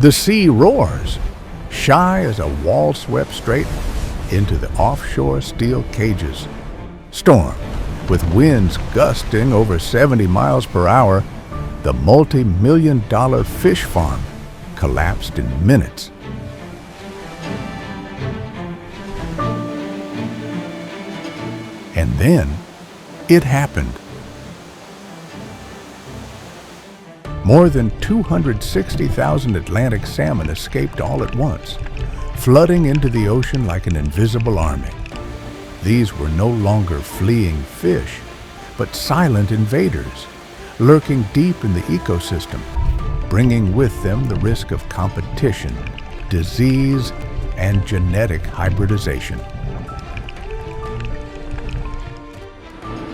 The sea roars, shy as a wall swept straight into the offshore steel cages. Storm, with winds gusting over 70 miles per hour, the multi-million-dollar fish farm collapsed in minutes. And then it happened. More than 260,000 Atlantic salmon escaped all at once, flooding into the ocean like an invisible army. These were no longer fleeing fish, but silent invaders, lurking deep in the ecosystem, bringing with them the risk of competition, disease, and genetic hybridization.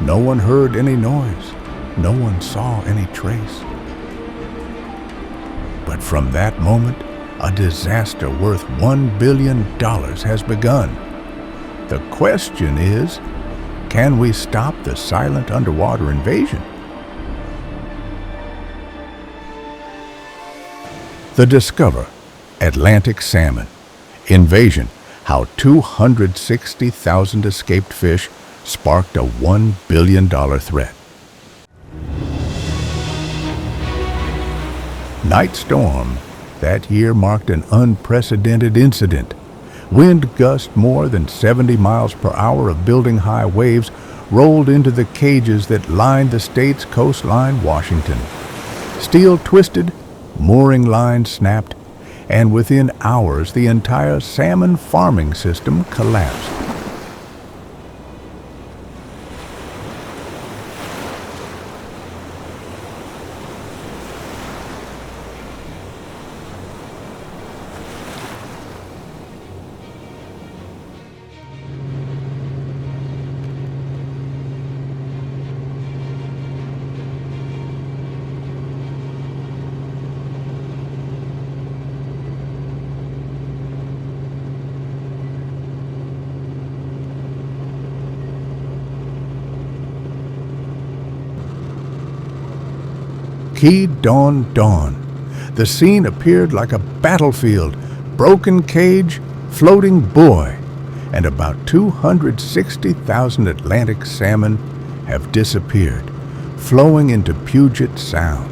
No one heard any noise. No one saw any trace. But from that moment, a disaster worth $1 billion has begun. The question is, can we stop the silent underwater invasion? The Discover, Atlantic Salmon, Invasion, how 260,000 escaped fish sparked a $1 billion threat. Night storm that year marked an unprecedented incident. Wind gusts more than 70 miles per hour of building-high waves rolled into the cages that lined the state's coastline, Washington. Steel twisted, mooring lines snapped, and within hours the entire salmon farming system collapsed. Key Dawn Dawn. The scene appeared like a battlefield, broken cage, floating buoy, and about 260,000 Atlantic salmon have disappeared, flowing into Puget Sound.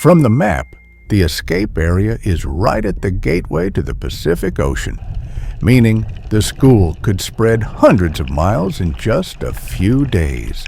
From the map, the escape area is right at the gateway to the Pacific Ocean, meaning the school could spread hundreds of miles in just a few days.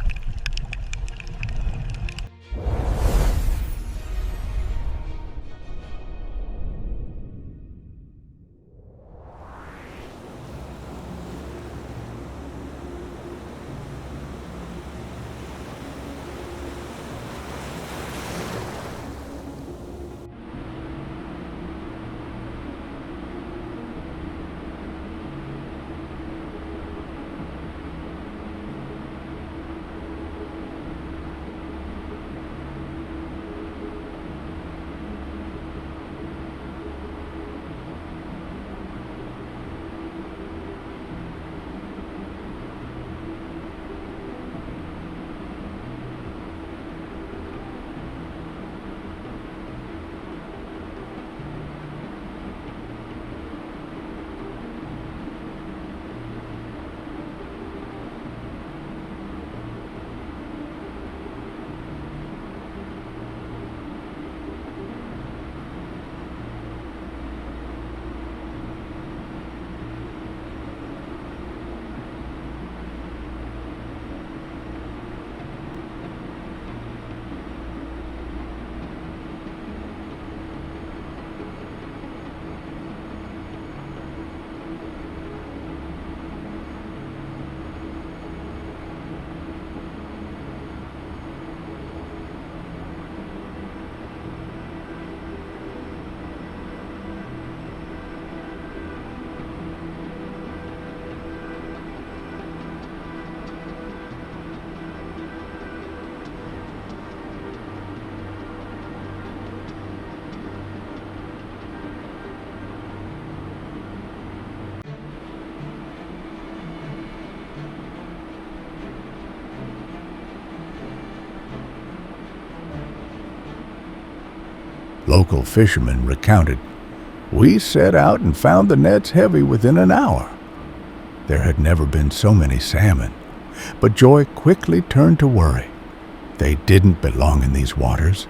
Local fishermen recounted, "We set out and found the nets heavy within an hour." There had never been so many salmon, but joy quickly turned to worry. They didn't belong in these waters.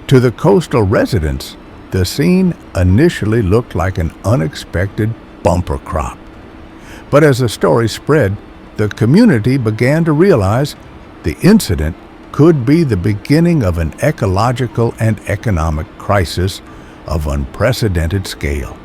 To the coastal residents, the scene initially looked like an unexpected bumper crop. But as the story spread, the community began to realize the incident could be the beginning of an ecological and economic crisis of unprecedented scale.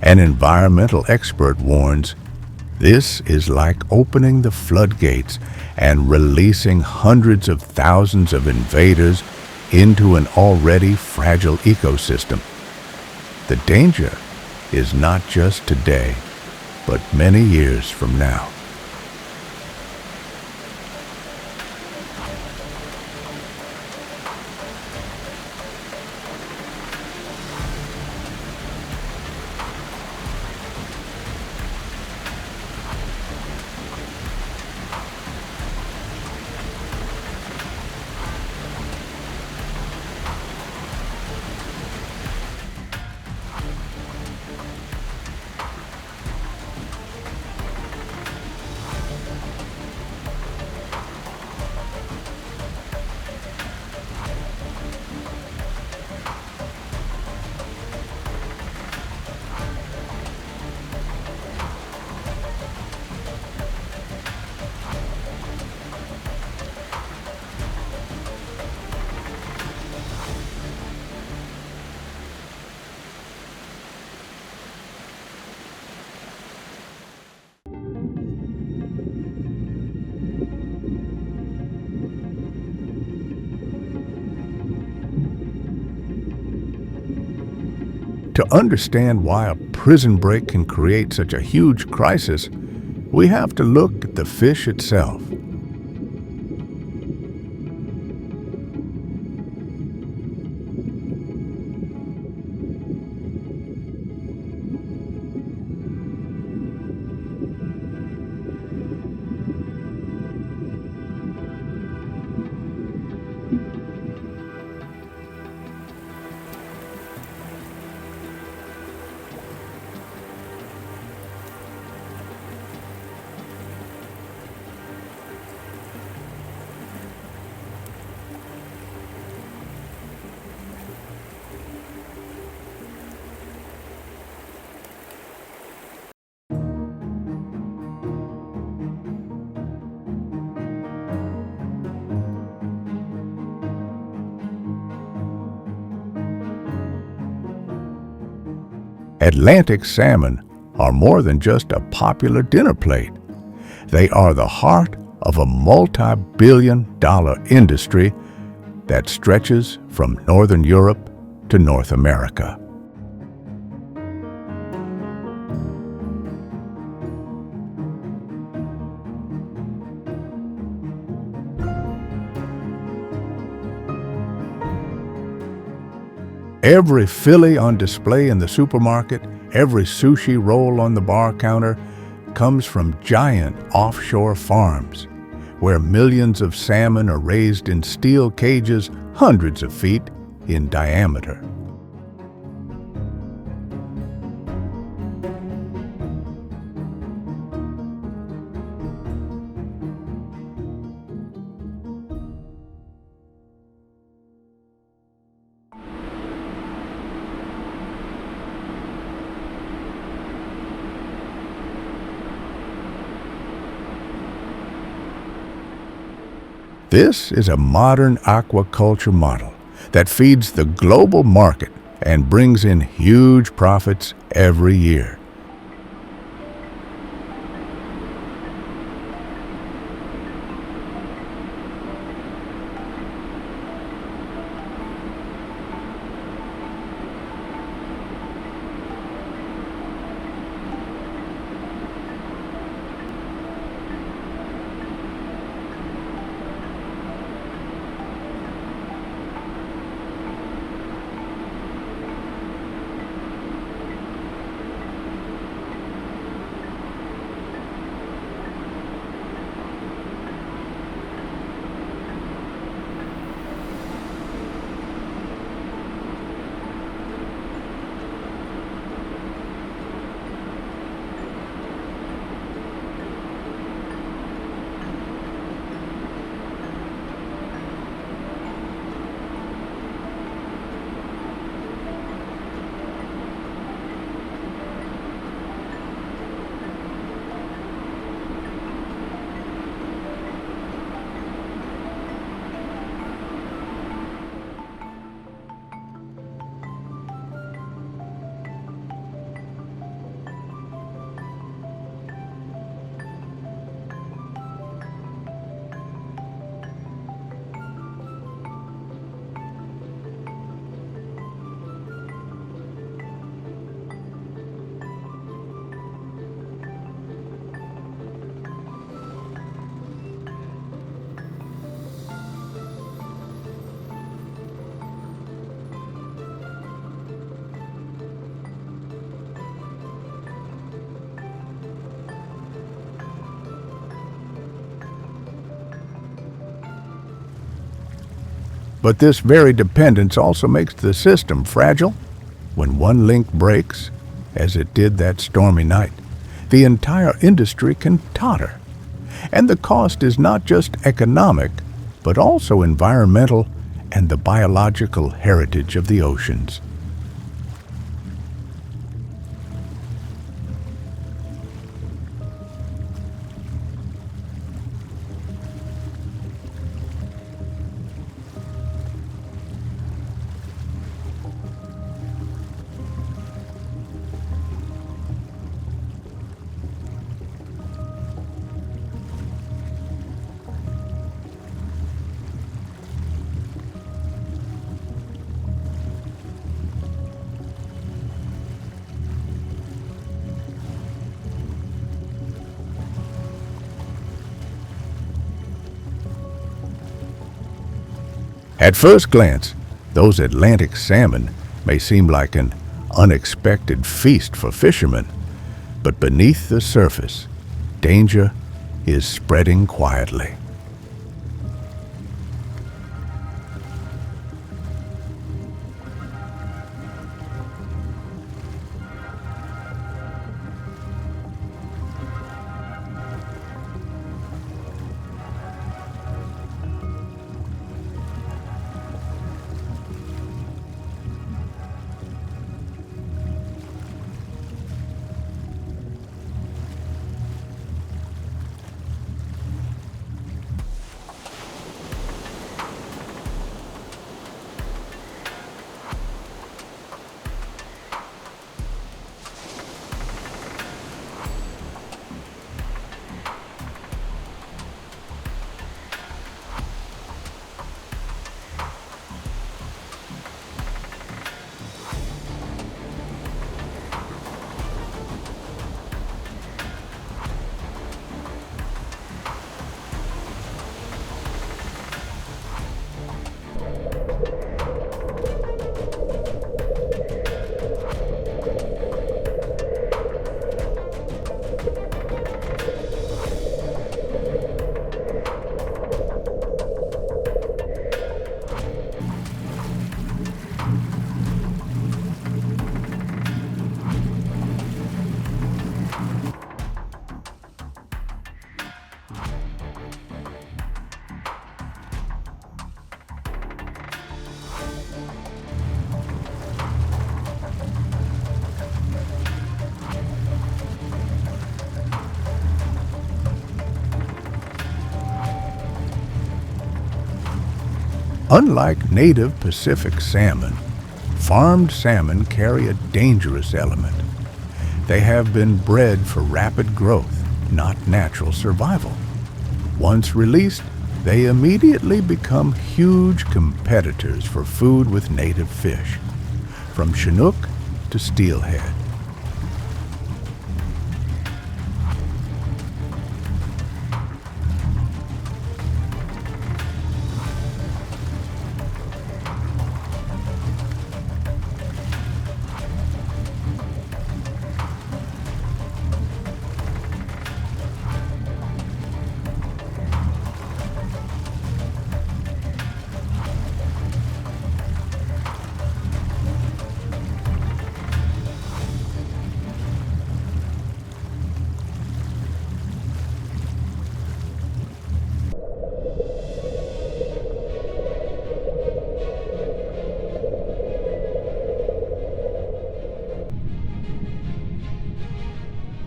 An environmental expert warns, this is like opening the floodgates and releasing hundreds of thousands of invaders into an already fragile ecosystem. The danger is not just today, but many years from now. To understand why a prison break can create such a huge crisis, we have to look at the fish itself. Atlantic salmon are more than just a popular dinner plate. They are the heart of a multi-billion-dollar industry that stretches from Northern Europe to North America. Every fillet on display in the supermarket, every sushi roll on the bar counter comes from giant offshore farms, where millions of salmon are raised in steel cages hundreds of feet in diameter. This is a modern aquaculture model that feeds the global market and brings in huge profits every year. But this very dependence also makes the system fragile. When one link breaks, as it did that stormy night, the entire industry can totter. And the cost is not just economic, but also environmental and the biological heritage of the oceans. At first glance, those Atlantic salmon may seem like an unexpected feast for fishermen, but beneath the surface, danger is spreading quietly. Unlike native Pacific salmon, farmed salmon carry a dangerous element. They have been bred for rapid growth, not natural survival. Once released, they immediately become huge competitors for food with native fish, from Chinook to steelhead.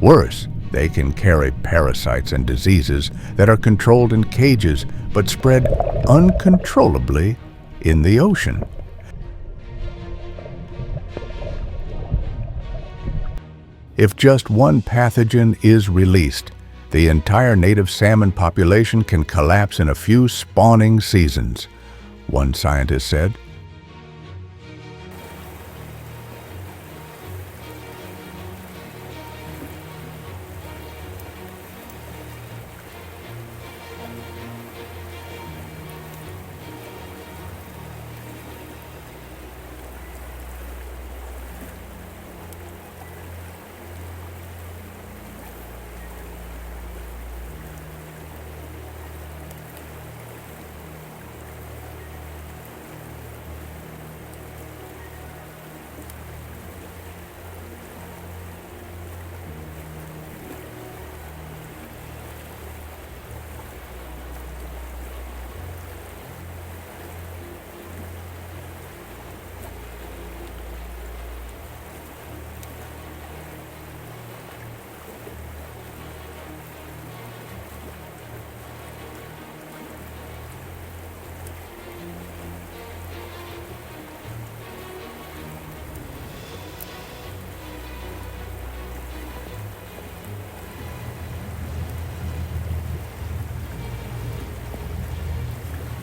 Worse, they can carry parasites and diseases that are controlled in cages but spread uncontrollably in the ocean. If just one pathogen is released, the entire native salmon population can collapse in a few spawning seasons, one scientist said.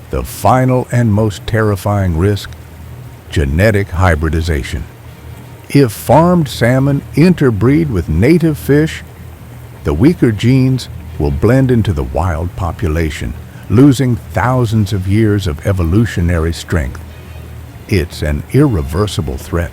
The final and most terrifying risk: genetic hybridization. If farmed salmon interbreed with native fish, the weaker genes will blend into the wild population, losing thousands of years of evolutionary strength. It's an irreversible threat.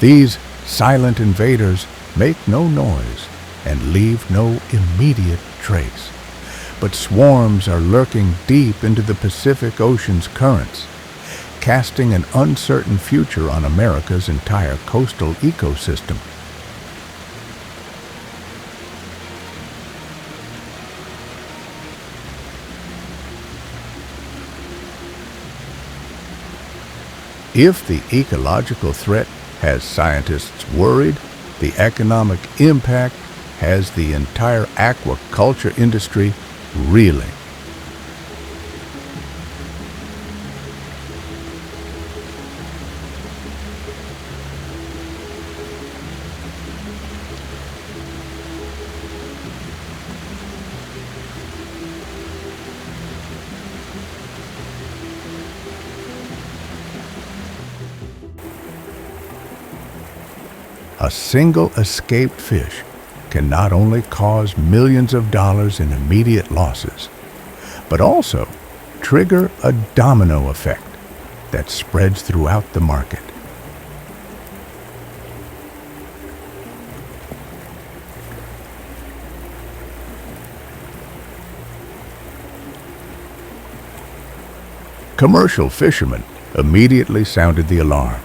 These silent invaders make no noise and leave no immediate trace, but swarms are lurking deep into the Pacific Ocean's currents, casting an uncertain future on America's entire coastal ecosystem. If the ecological threat has scientists worried, the economic impact has the entire aquaculture industry reeling. A single escaped fish can not only cause millions of dollars in immediate losses, but also trigger a domino effect that spreads throughout the market. Commercial fishermen immediately sounded the alarm.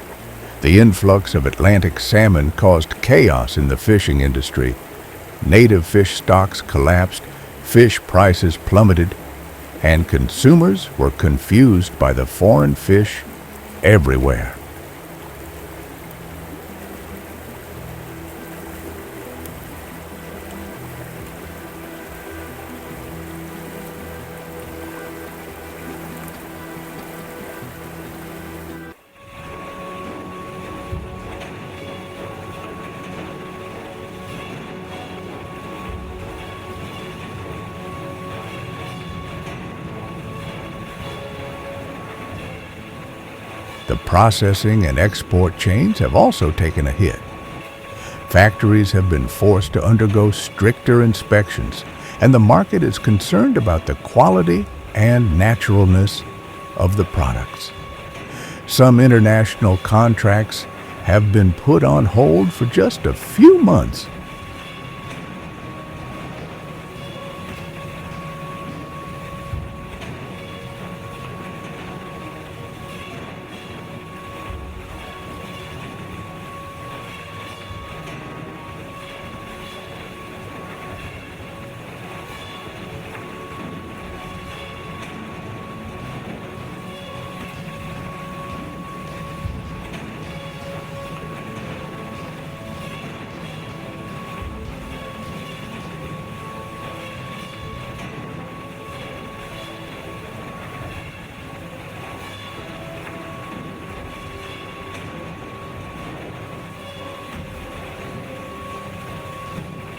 The influx of Atlantic salmon caused chaos in the fishing industry. Native fish stocks collapsed, Fish prices plummeted, and consumers were confused by the foreign fish everywhere. The processing and export chains have also taken a hit. Factories have been forced to undergo stricter inspections, and the market is concerned about the quality and naturalness of the products. Some international contracts have been put on hold for just a few months.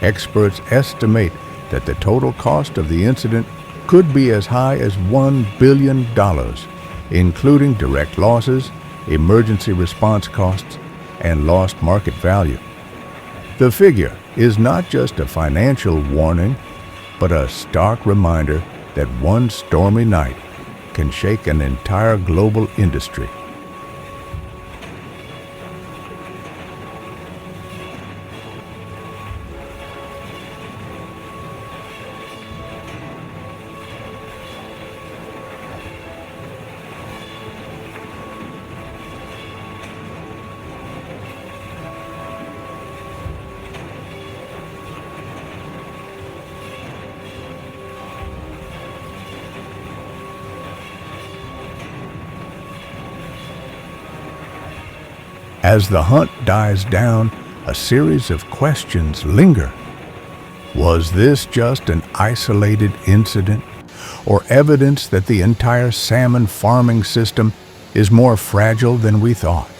Experts estimate that the total cost of the incident could be as high as $1 billion, including direct losses, emergency response costs, and lost market value. The figure is not just a financial warning, but a stark reminder that one stormy night can shake an entire global industry. As the hunt dies down, a series of questions linger. Was this just an isolated incident, or evidence that the entire salmon farming system is more fragile than we thought?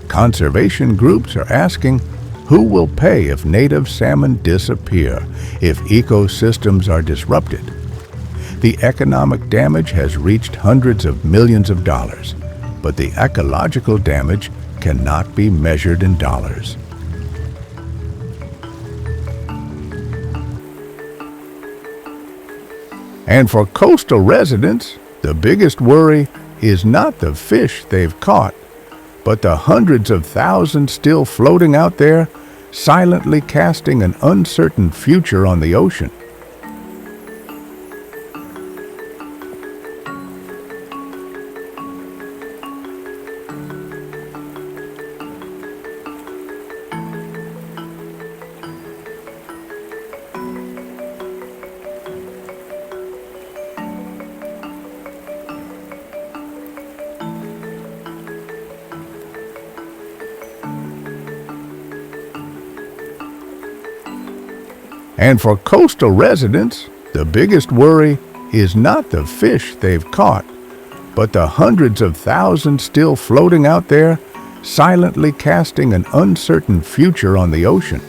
Conservation groups are asking, who will pay if native salmon disappear, if ecosystems are disrupted? The economic damage has reached hundreds of millions of dollars, but the ecological damage cannot be measured in dollars. And for coastal residents, the biggest worry is not the fish they've caught, but the hundreds of thousands still floating out there, silently casting an uncertain future on the ocean. And for coastal residents, the biggest worry is not the fish they've caught, but the hundreds of thousands still floating out there, silently casting an uncertain future on the ocean.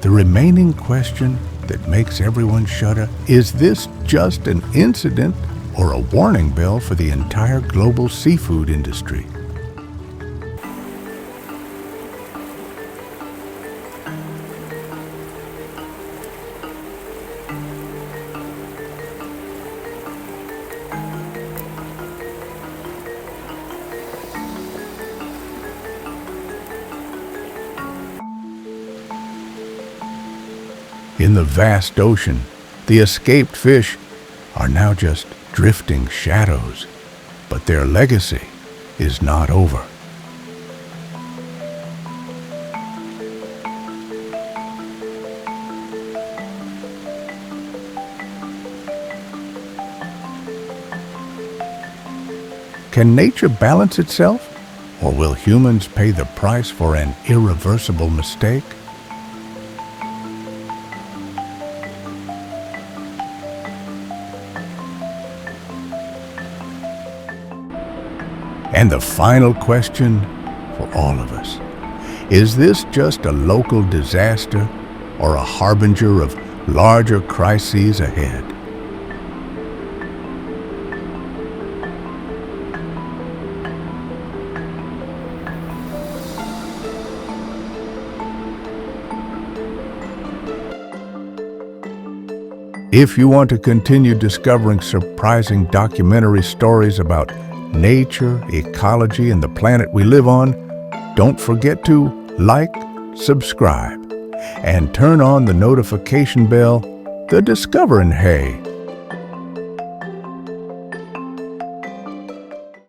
The remaining question that makes everyone shudder: is this just an incident or a warning bell for the entire global seafood industry? In the vast ocean, the escaped fish are now just drifting shadows, but their legacy is not over. Can nature balance itself, or will humans pay the price for an irreversible mistake? And the final question for all of us: is this just a local disaster or a harbinger of larger crises ahead? If you want to continue discovering surprising documentary stories about nature, ecology, and the planet we live on, don't forget to like, subscribe, and turn on the notification bell. The Discover, and hey,